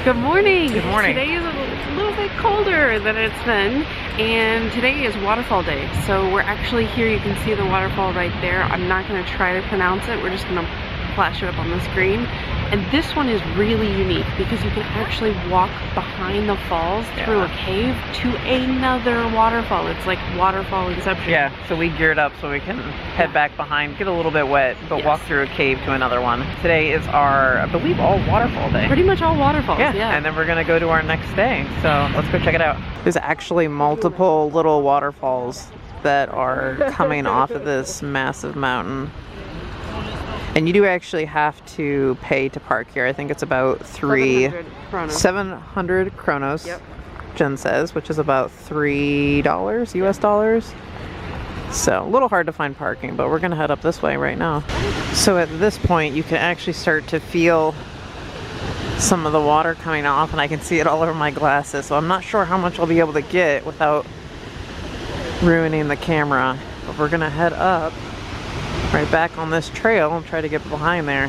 Good morning. Good morning. Today is a little bit colder than it's been, and today is Waterfall Day. So we're actually here. You can see the waterfall right there. I'm not going to try to pronounce it. We're just going to flash it up on the screen. And this one is really unique because you can actually walk behind the falls through a cave to another waterfall. It's like waterfall inception. Yeah, so we geared up so we can head back behind, get a little bit wet, but walk through a cave to another one. Today is our, I believe, all waterfall day. Pretty much all waterfalls, yeah. And then we're gonna go to our next day. So let's go check it out. There's actually multiple little waterfalls that are coming off of this massive mountain. And you do actually have to pay to park here. I think it's about 700 kronos, Jen says, which is about $3 US dollars. So a little hard to find parking, but we're gonna head up this way right now. So at this point, you can actually start to feel some of the water coming off, and I can see it all over my glasses. So I'm not sure how much I'll be able to get without ruining the camera, but we're gonna head up right back on this trail and try to get behind there.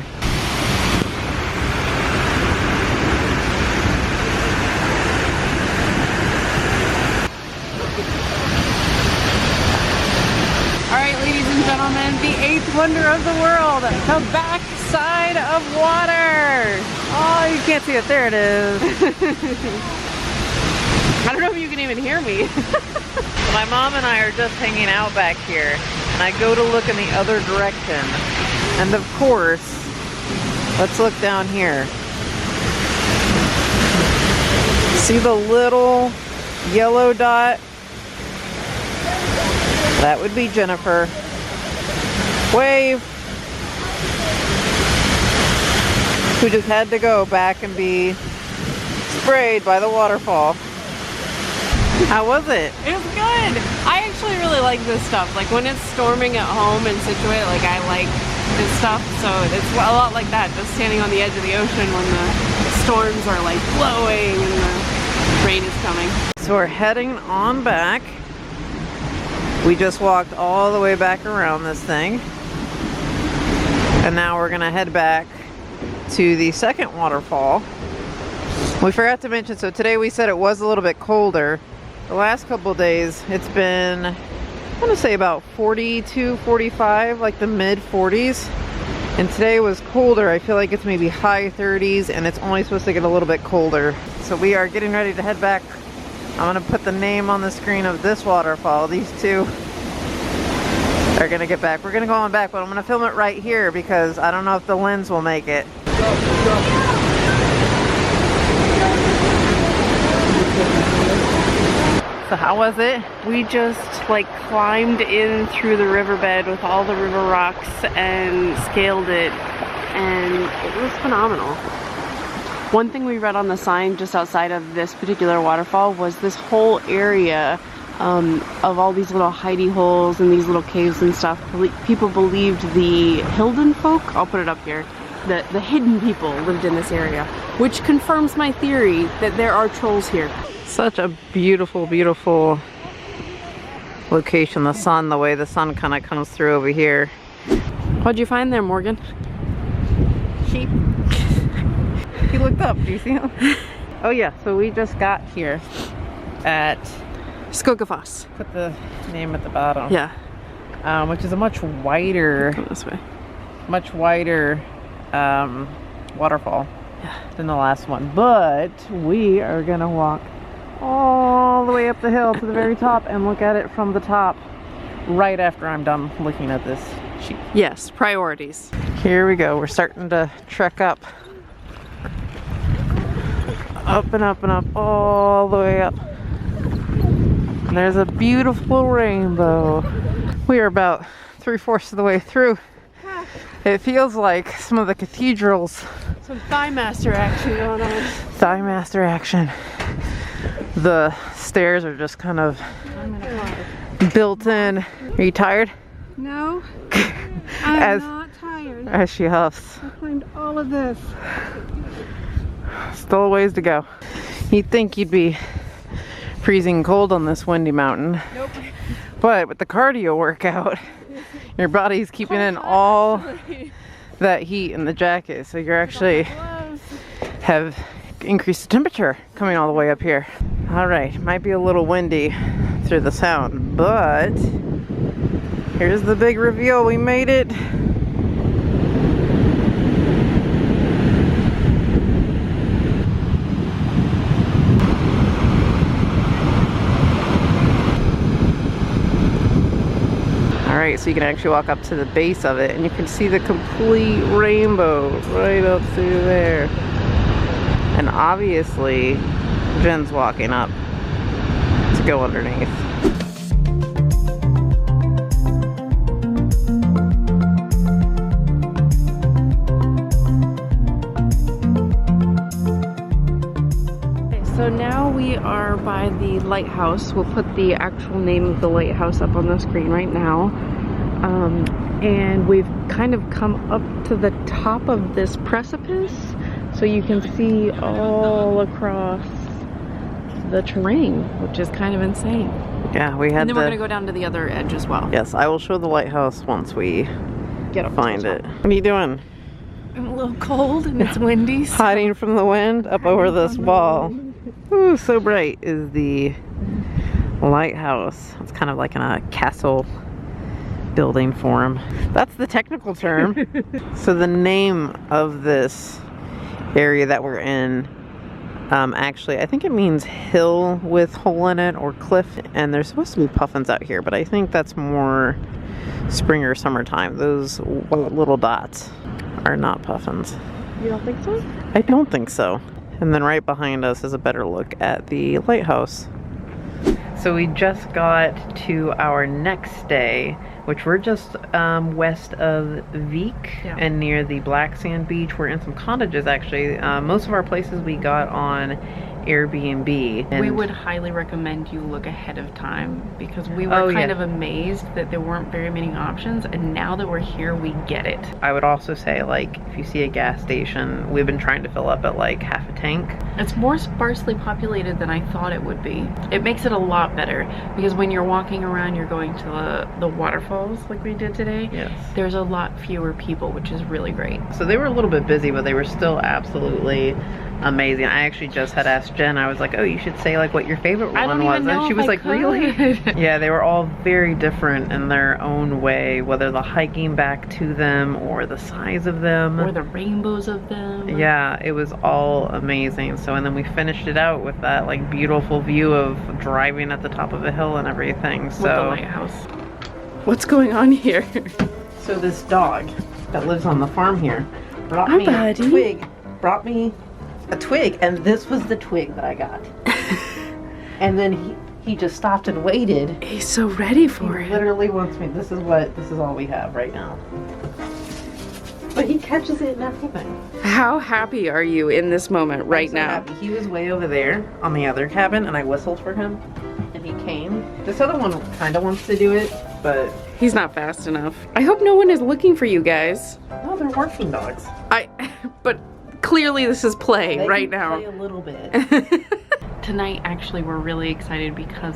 Alright, ladies and gentlemen, the 8th wonder of the world, the backside of water. Oh, you can't see it. There it is. I don't know if you can even hear me. My mom and I are just hanging out back here, and I go to look in the other direction. And of course, let's look down here. See the little yellow dot? That would be Jennifer. Wave. Who just had to go back and be sprayed by the waterfall. How was it? It was good. I actually really like this stuff. Like when it's storming at home in Situate, like I like this stuff. So it's a lot like that, just standing on the edge of the ocean when the storms are like blowing and the rain is coming. So we're heading on back. We just walked all the way back around this thing. And now we're gonna head back to the second waterfall. We forgot to mention, so today we said it was a little bit colder. The last couple of days, it's been, I'm gonna say about 42, 45, like the mid 40s. And today was colder. I feel like it's maybe high 30s, and it's only supposed to get a little bit colder. So we are getting ready to head back. I'm gonna put the name on the screen of this waterfall. These two are gonna get back. We're gonna go on back, but I'm gonna film it right here because I don't know if the lens will make it. So how was it? We just like climbed in through the riverbed with all the river rocks and scaled it, and it was phenomenal. One thing we read on the sign just outside of this particular waterfall was this whole area of all these little hidey holes and these little caves and stuff. People believed the Hilden folk, I'll put it up here, the hidden people lived in this area, which confirms my theory that there are trolls here. Such a beautiful, beautiful location. The way the sun kind of comes through over here. What'd you find there, Morgan? Sheep. He looked up, do you see him? Oh yeah, so we just got here at Skógafoss. Put the name at the bottom. Yeah. Which is a much wider, Go this way. Much wider waterfall than the last one. But we are gonna walk all the way up the hill to the very top and look at it from the top right after I'm done looking at this sheep. Yes, priorities. Here we go. We're starting to trek up. Up and up and up, all the way up. And there's a beautiful rainbow. We are about 3/4 of the way through. It feels like some of the cathedrals. Some Thigh Master action going on. Thigh Master action. The stairs are just kind of built in. Are you tired? No, I'm not tired. As she huffs. I climbed all of this. Still a ways to go. You'd think you'd be freezing cold on this windy mountain. Nope. But with the cardio workout, your body's keeping in all that heat in the jacket. So you're actually have increase the temperature coming all the way up here. All right, might be a little windy through the sound, but here's the big reveal. We made it. All right, so you can actually walk up to the base of it and you can see the complete rainbow right up through there. And obviously, Jen's walking up to go underneath. So now we are by the lighthouse. We'll put the actual name of the lighthouse up on the screen right now. And we've kind of come up to the top of this precipice, so you can see all across the terrain, which is kind of insane. Yeah, we had. And then we're gonna go down to the other edge as well. Yes, I will show the lighthouse once we find it. What are you doing? I'm a little cold and it's windy. So hiding from the wind up over this wall. Ooh, so bright is the lighthouse. It's kind of like in a castle building form. That's the technical term. So the name of this area that we're in, actually, I think it means hill with hole in it or cliff. And there's supposed to be puffins out here, but I think that's more spring or summertime. Those little dots are not puffins. You don't think so? I don't think so. And then right behind us is a better look at the lighthouse. So we just got to our next day, which we're just west of Vik and near the black sand beach. We're in some cottages actually. Most of our places we got on Airbnb. And we would highly recommend you look ahead of time because we were kind of amazed that there weren't very many options, and now that we're here we get it. I would also say, like, if you see a gas station, we've been trying to fill up at like half a tank. It's more sparsely populated than I thought it would be. It makes it a lot better because when you're walking around, you're going to the waterfalls like we did today. Yes. There's a lot fewer people, which is really great. So they were a little bit busy, but they were still absolutely amazing. I actually just had asked Jen, I was like, oh, you should say like what your favorite one was. And she was like, really? Yeah, they were all very different in their own way, whether the hiking back to them or the size of them. Or the rainbows of them. Yeah, it was all amazing. So, and then we finished it out with that like beautiful view of driving at the top of a hill and everything. So, with the lighthouse. What's going on here? So this dog that lives on the farm here brought me a twig. Brought me a twig, and this was the twig that I got. And then he just stopped and waited. He's so ready for it. He literally wants me. This is all we have right now. But he catches it and everything. How happy are you in this moment right now? Happy. He was way over there on the other cabin, and I whistled for him, and he came. This other one kind of wants to do it, but he's not fast enough. I hope no one is looking for you guys. No, they're working dogs. But clearly this is play they right can now. Play a little bit. Tonight, actually, we're really excited because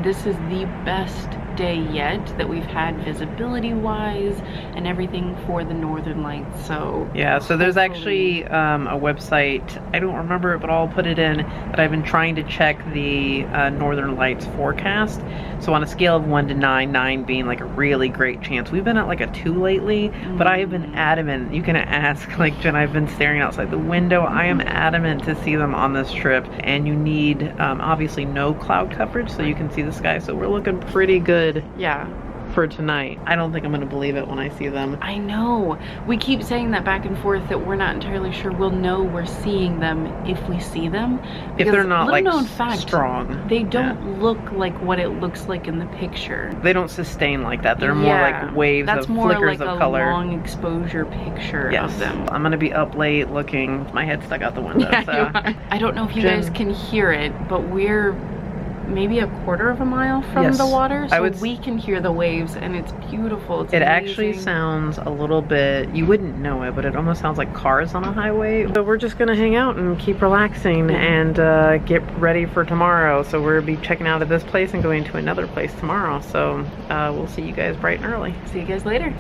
this is the best day yet that we've had visibility-wise and everything for the Northern Lights. So yeah, so there's actually a website, I don't remember it, but I'll put it in, that I've been trying to check the Northern Lights forecast. So on a scale of 1 to 9, 9 being like a really great chance. We've been at like a 2 lately, but I have been adamant. You can ask, like Jen, I've been staring outside the window. I am adamant to see them on this trip, and you need obviously no cloud coverage so you can see the sky. So we're looking pretty good. Yeah. For tonight. I don't think I'm gonna believe it when I see them. I know. We keep saying that back and forth that we're not entirely sure we'll know we're seeing them if we see them. If they're not like fact, strong. They don't look like what it looks like in the picture. They don't sustain like that. They're more like waves of flickers of color. That's more like a long exposure picture of them. I'm gonna be up late looking with my head stuck out the window. Yeah, so. you are. I don't know if you guys can hear it, but we're maybe a quarter of a mile from the water, so we can hear the waves, and it's beautiful. It's amazing. Actually sounds a little bit, you wouldn't know it, but it almost sounds like cars on a highway. So we're just gonna hang out and keep relaxing and get ready for tomorrow. So we'll be checking out of this place and going to another place tomorrow. So we'll see you guys bright and early. See you guys later.